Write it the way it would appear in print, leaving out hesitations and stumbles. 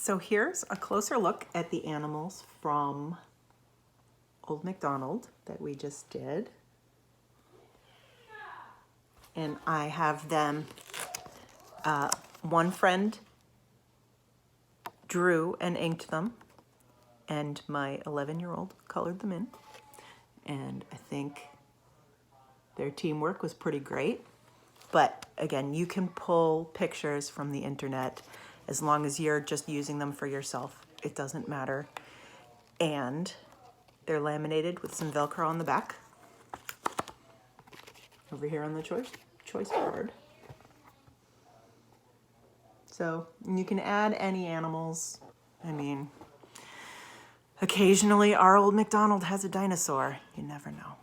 So here's a closer look at the animals from Old Macdonald that we just did. And I have them, one friend drew and inked them, and my 11-year-old colored them in. And I think their teamwork was pretty great. But again, you can pull pictures from the internet as long as you're just using them for yourself. It doesn't matter. And they're laminated with some Velcro on the back. Over here on the choice board. So you can add any animals. I mean, occasionally our Old Macdonald has a dinosaur. You never know.